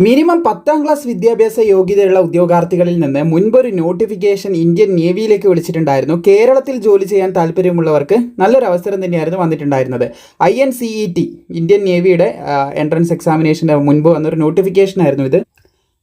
Minimum 10ാം class വിദ്യാഭ്യാസ യോഗ്യതയുള്ള ഉദ്യോഗാർത്ഥികളിൽ നിന്ന് മുൻപൊരു നോട്ടിഫിക്കേഷൻ ഇന്ത്യൻ നേവിയിലേക്ക് വിളിച്ചിട്ടുണ്ടായിരുന്നു. കേരളത്തിൽ ജോലി ചെയ്യാൻ താല്പര്യമുള്ളവർക്ക് നല്ലൊരു അവസരം തന്നെയായിരുന്നു വന്നിട്ടുണ്ടായിരുന്നത്. INCET ഇന്ത്യൻ നേവിയുടെ എൻട്രൻസ് എക്സാമിനേഷൻ്റെ മുൻപ് വന്നൊരു നോട്ടിഫിക്കേഷൻ ആയിരുന്നു ഇത്.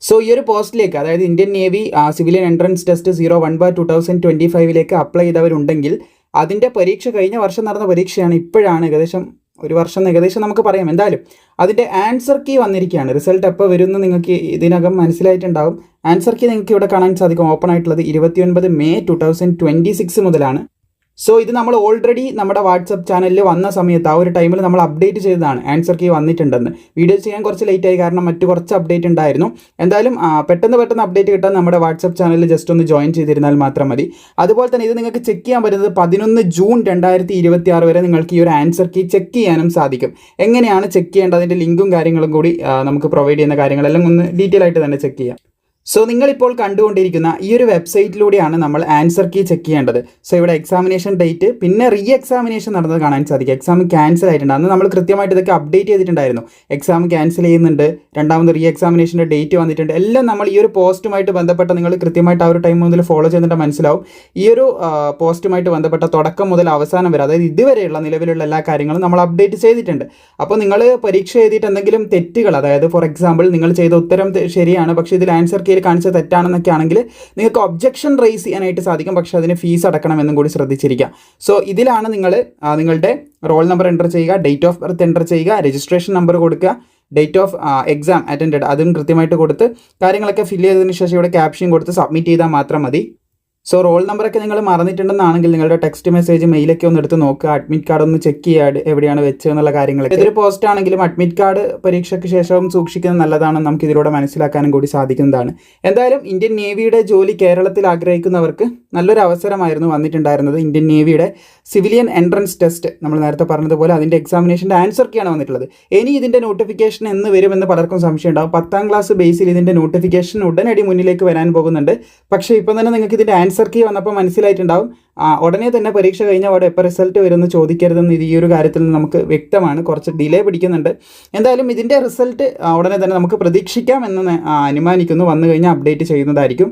സോ ഈ ഒരു പോസ്റ്റിലേക്ക്, അതായത് Indian navy civilian entrance test 01/2025 apply ചെയ്തവരുണ്ടെങ്കിൽ അതിൻ്റെ പരീക്ഷ കഴിഞ്ഞ വർഷം നടന്ന പരീക്ഷയാണ്. ഇപ്പോഴാണ് ഏകദേശം ഒരു വർഷം നമുക്ക് പറയാം. എന്തായാലും അതിൻ്റെ ആൻസർ കീ വന്നിരിക്കുകയാണ്. റിസൾട്ട് എപ്പോൾ വരുമെന്ന് നിങ്ങൾക്ക് ഇതിനകം മനസ്സിലായിട്ടുണ്ടാകും. ആൻസർ കീ നിങ്ങൾക്ക് ഇവിടെ കാണാൻ സാധിക്കും. ഓപ്പൺ ആയിട്ടുള്ളത് 29 മെയ് 2026 മുതലാണ്. സോ ഇത് നമ്മൾ ഓൾറെഡി നമ്മുടെ വാട്സപ്പ് ചാനലിൽ വന്ന സമയത്ത് ആ ഒരു ടൈമിൽ നമ്മൾ അപ്ഡേറ്റ് ചെയ്തതാണ്. ആൻസർ കീ വന്നിട്ടുണ്ടെന്ന്. വീഡിയോ ചെയ്യാൻ കുറച്ച് ലേറ്റായി, കാരണം മറ്റു കുറച്ച് അപ്ഡേറ്റ് ഉണ്ടായിരുന്നു. എന്തായാലും പെട്ടെന്ന് അപ്ഡേറ്റ് കിട്ടാൻ നമ്മുടെ വാട്സപ്പ് ചാനലിൽ ജസ്റ്റ് ഒന്ന് ജോയിൻ ചെയ്തിരുന്നാൽ മാത്രം മതി. അതുപോലെ തന്നെ ഇത് നിങ്ങൾക്ക് ചെക്ക് ചെയ്യാൻ പറ്റുന്നത് 11 ജൂൺ 2026 വരെ നിങ്ങൾക്ക് ഈ ഒരു ആൻസർ കീ ചെക്ക് ചെയ്യാനും സാധിക്കും. എങ്ങനെയാണ് ചെക്ക് ചെയ്യേണ്ടത്, അതിൻ്റെ ലിങ്കും കാര്യങ്ങളും കൂടി നമുക്ക് പ്രൊവൈഡ് ചെയ്യുന്ന കാര്യങ്ങളെല്ലാം ഒന്ന് ഡീറ്റെയിൽ ആയിട്ട് തന്നെ ചെക്ക് ചെയ്യാം. സോ നിങ്ങളിപ്പോൾ കണ്ടുകൊണ്ടിരിക്കുന്ന ഈ ഒരു വെബ്സൈറ്റിലൂടെയാണ് നമ്മൾ ആൻസർ കീ ചെക്ക് ചെയ്യേണ്ടത്. സോ ഇവിടെ എക്സാമിനേഷൻ ഡേറ്റ്, പിന്നെ റീ എക്സാമിനേഷൻ നടന്നത് കാണാൻ സാധിക്കും. എക്സാം ക്യാൻസൽ ആയിട്ടുണ്ട്. അന്ന് നമ്മൾ കൃത്യമായിട്ട് ഇതൊക്കെ അപ്ഡേറ്റ് ചെയ്തിട്ടുണ്ടായിരുന്നു. എക്സാം ക്യാൻസൽ ചെയ്യുന്നുണ്ട്, രണ്ടാമത് റീ എക്സാമിനേഷൻ്റെ ഡേറ്റ് വന്നിട്ടുണ്ട്. എല്ലാം നമ്മൾ ഈ ഒരു പോസ്റ്റുമായിട്ട് ബന്ധപ്പെട്ട നിങ്ങൾ കൃത്യമായിട്ട് ആ ഒരു ടൈം മുതൽ ഫോളോ ചെയ്തിട്ട് മനസ്സിലാവും. ഈ ഒരു പോസ്റ്റുമായിട്ട് ബന്ധപ്പെട്ട തുടക്കം മുതൽ അവസാനം വരെ, അതായത് ഇതുവരെയുള്ള നിലവിലുള്ള എല്ലാ കാര്യങ്ങളും നമ്മൾ അപ്ഡേറ്റ് ചെയ്തിട്ടുണ്ട്. അപ്പോൾ നിങ്ങൾ പരീക്ഷ എഴുതിയിട്ട് എന്തെങ്കിലും തെറ്റുകൾ, അതായത് ഫോർ എക്സാമ്പിൾ നിങ്ങൾ ചെയ്ത ഉത്തരം ശരിയാണ്, പക്ഷേ ഇതിൽ ആൻസർ കീയിൽ കാണിച്ച തെറ്റാണെന്നൊക്കെ ആണെങ്കിൽ നിങ്ങൾക്ക് ഒബ്ജക്ഷൻ റേസ് ചെയ്യാനായിട്ട് സാധിക്കും. പക്ഷേ അതിന് ഫീസ് അടക്കണമെന്നും കൂടി ശ്രദ്ധിച്ചിരിക്കുക. സോ ഇതിലാണ് നിങ്ങൾ നിങ്ങളുടെ റോൾ നമ്പർ എൻ്റർ ചെയ്യുക, ഡേറ്റ് ഓഫ് ബർത്ത് എൻ്റർ ചെയ്യുക, രജിസ്ട്രേഷൻ നമ്പർ കൊടുക്കുക, ഡേറ്റ് ഓഫ് എക്സാം അറ്റൻഡഡ് അതും കൃത്യമായിട്ട് കൊടുത്ത് കാര്യങ്ങളൊക്കെ ഫില്ല് ചെയ്തതിന് ശേഷം ഇവിടെ ക്യാപ്ഷൻ കൊടുത്ത് സബ്മിറ്റ് ചെയ്താൽ മാത്രം മതി. സോ റോൾ നമ്പറൊക്കെ നിങ്ങൾ മറന്നിട്ടുണ്ടെന്നാണെങ്കിൽ നിങ്ങളുടെ ടെക്സ്റ്റ് മെസ്സേജ് മെയിലൊക്കെ ഒന്ന് എടുത്ത് നോക്കുക. അഡ്മിറ്റ് കാർഡ് ഒന്ന് ചെക്ക് ചെയ്യുക എവിടെയാണ് വെച്ചതെന്നുള്ള കാര്യങ്ങളൊക്കെ. ഏതൊരു പോസ്റ്റ് ആണെങ്കിലും അഡ്മിറ്റ് കാർഡ് പരീക്ഷയ്ക്ക് ശേഷവും സൂക്ഷിക്കുന്നത് നല്ലതാണെന്ന് നമുക്ക് ഇതിലൂടെ മനസ്സിലാക്കാനും കൂടി സാധിക്കുന്നതാണ്. എന്തായാലും ഇന്ത്യൻ നേവിയുടെ ജോലി കേരളത്തിൽ ആഗ്രഹിക്കുന്നവർക്ക് നല്ലൊരു അവസരമായിരുന്നു വന്നിട്ടുണ്ടായിരുന്നത്. ഇന്ത്യൻ നേവിയുടെ സിവിലിയൻ എൻട്രൻസ് ടെസ്റ്റ് നമ്മൾ നേരത്തെ പറഞ്ഞതുപോലെ അതിൻ്റെ എക്സാമിനേഷൻ്റെ ആൻസർ കീയാണ് വന്നിട്ടുള്ളത്. ഇനി ഇതിൻ്റെ നോട്ടിഫിക്കേഷൻ എന്ന് വരുമെന്ന് പലർക്കും സംശയം ഉണ്ടാകും. 10ാം ക്ലാസ് ബേസിൽ ഇതിൻ്റെ നോട്ടിഫിക്കേഷൻ ഉടനടി മുന്നിലേക്ക് വരാൻ പോകുന്നുണ്ട്. പക്ഷേ ഇപ്പം തന്നെ നിങ്ങൾക്ക് ഇതിൻ്റെ ആൻസർ കീ വന്നപ്പോൾ മനസ്സിലായിട്ടുണ്ടാവും. ഉടനെ തന്നെ പരീക്ഷ കഴിഞ്ഞ അവിടെ എപ്പോൾ റിസൾട്ട് വരുമെന്ന് ചോദിക്കരുതെന്ന് ഈ ഒരു കാര്യത്തിൽ നിന്ന് നമുക്ക് വ്യക്തമാണ്. കുറച്ച് ഡിലേ പിടിക്കുന്നുണ്ട്. എന്തായാലും ഇതിൻ്റെ റിസൾട്ട് ഉടനെ തന്നെ നമുക്ക് പ്രതീക്ഷിക്കാം എന്ന് അനുമാനിക്കുന്നു. വന്നു കഴിഞ്ഞാൽ അപ്ഡേറ്റ് ചെയ്യുന്നതായിരിക്കും.